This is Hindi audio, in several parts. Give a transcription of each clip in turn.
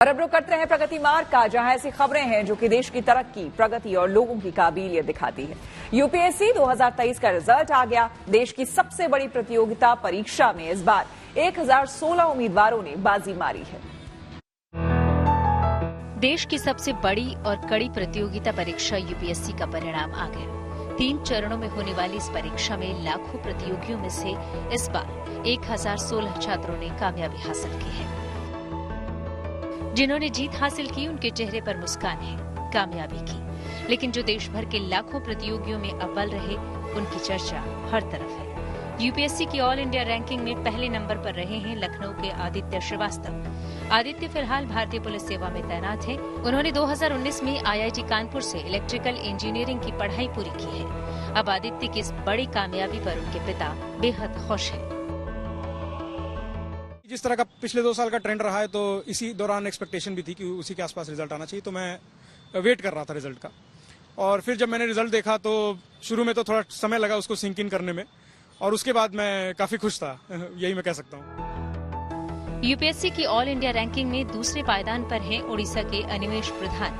और अब रुक करते हैं प्रगति मार्ग का, जहां ऐसी खबरें हैं जो कि देश की तरक्की, प्रगति और लोगों की काबिलियत दिखाती है। यूपीएससी 2023 का रिजल्ट आ गया। देश की सबसे बड़ी प्रतियोगिता परीक्षा में इस बार 1016 उम्मीदवारों ने बाजी मारी है। देश की सबसे बड़ी और कड़ी प्रतियोगिता परीक्षा यूपीएससी का परिणाम आ गया। 3 चरणों में होने वाली इस परीक्षा में लाखों प्रतियोगियों में से इस बार 1016 छात्रों ने कामयाबी हासिल की है। जिन्होंने जीत हासिल की उनके चेहरे पर मुस्कान है कामयाबी की, लेकिन जो देश भर के लाखों प्रतियोगियों में अव्वल रहे उनकी चर्चा हर तरफ है। यूपीएससी की ऑल इंडिया रैंकिंग में पहले नंबर पर रहे हैं लखनऊ के आदित्य श्रीवास्तव। आदित्य फिलहाल भारतीय पुलिस सेवा में तैनात हैं। उन्होंने 2019 में आईआईटी कानपुर से इलेक्ट्रिकल इंजीनियरिंग की पढ़ाई पूरी की है। अब आदित्य की इस बड़ी कामयाबी पर उनके पिता बेहद खुश हैं। जिस तरह का पिछले 2 साल का ट्रेंड रहा है, तो इसी दौरान एक्सपेक्टेशन भी थी कि उसी के आसपास रिजल्ट आना चाहिए, तो मैं वेट कर रहा था रिजल्ट का। और फिर जब मैंने रिजल्ट देखा तो शुरू में तो थोड़ा समय लगा उसको सिंक इन करने में, और उसके बाद मैं काफी खुश था, यही मैं कह सकता हूँ। यूपीएससी की ऑल इंडिया रैंकिंग में दूसरे पायदान पर हैं उड़ीसा के अनिमेश प्रधान।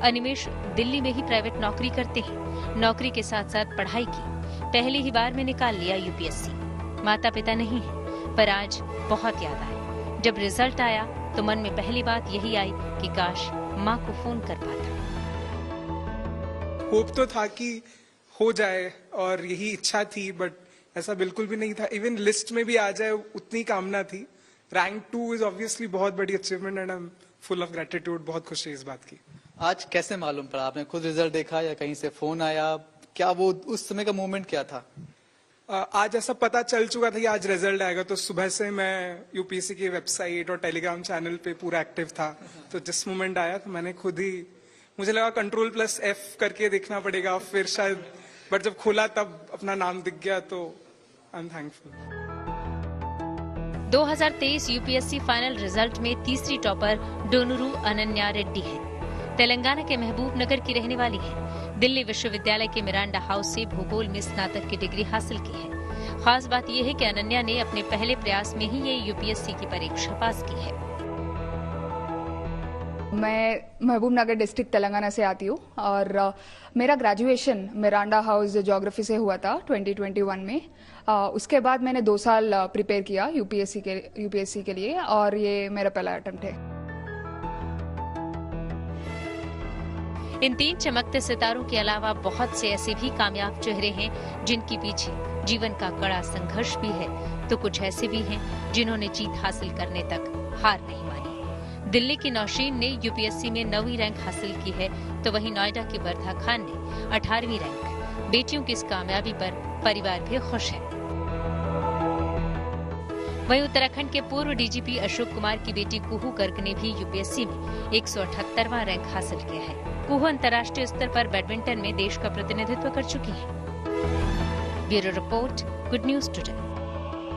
अनिमेश दिल्ली में ही प्राइवेट नौकरी करते हैं। नौकरी के साथ साथ पढ़ाई की पहली ही बार में निकाल लिया यूपीएससी। माता पिता नहीं है, पर आज बहुत याद आए। जब रिजल्ट आया तो मन में पहली बात यही आई कि काश माँ को फोन कर पाता। होप तो था कि हो जाए और यही इच्छा थी, बट ऐसा बिल्कुल भी नहीं था। इवन लिस्ट में भी आ जाए उतनी कामना थी। रैंक 2 इज ऑब्वियसली बहुत बड़ी achievement and I am full of gratitude. बहुत खुशी है इस बात की। आज कैसे मालूम पड़ा? आपने खुद रिजल्ट देखा या कहीं से फोन आया? क्या वो उस समय का मोमेंट क्या था? आज ऐसा पता चल चुका था कि आज रिजल्ट आएगा, तो सुबह से मैं यूपीएससी की वेबसाइट और टेलीग्राम चैनल पे पूरा एक्टिव था। तो जिस मोमेंट आया तो मैंने खुद ही, मुझे लगा Ctrl+F करके देखना पड़ेगा फिर शायद, बट जब खोला तब अपना नाम दिख गया, तो I am thankful. 2023 UPSC final result में तीसरी टॉपर डोनुरू अनन्या रेड्डी है। तेलंगाना के महबूब नगर की रहने वाली है। दिल्ली विश्वविद्यालय के मिरांडा हाउस से भूगोल में स्नातक की डिग्री हासिल की है। खास बात यह है कि अनन्या ने अपने पहले प्रयास में ही ये यूपीएससी की परीक्षा पास की है। मैं महबूब नगर डिस्ट्रिक्ट तेलंगाना से आती हूँ और मेरा ग्रेजुएशन मिरांडा हाउस ज्योग्राफी से हुआ था 2021 में। उसके बाद मैंने 2 साल प्रिपेयर किया यूपीएससी के लिए, और ये मेरा पहला अटेम्प्ट है। इन 3 चमकते सितारों के अलावा बहुत से ऐसे भी कामयाब चेहरे हैं जिनके पीछे जीवन का कड़ा संघर्ष भी है, तो कुछ ऐसे भी हैं जिन्होंने जीत हासिल करने तक हार नहीं मानी। दिल्ली की नौशीन ने यूपीएससी में 9वीं रैंक हासिल की है, तो वहीं नोएडा की वर्धा खान ने 18वीं रैंक। बेटियों की इस कामयाबी पर परिवार भी खुश है। वहीं उत्तराखंड के पूर्व डीजीपी अशोक कुमार की बेटी कुहू गर्ग ने भी यूपीएससी में 178वां रैंक हासिल किया है। कुहू अंतर्राष्ट्रीय स्तर पर बैडमिंटन में देश का प्रतिनिधित्व कर चुकी है। Bureau report, good news today.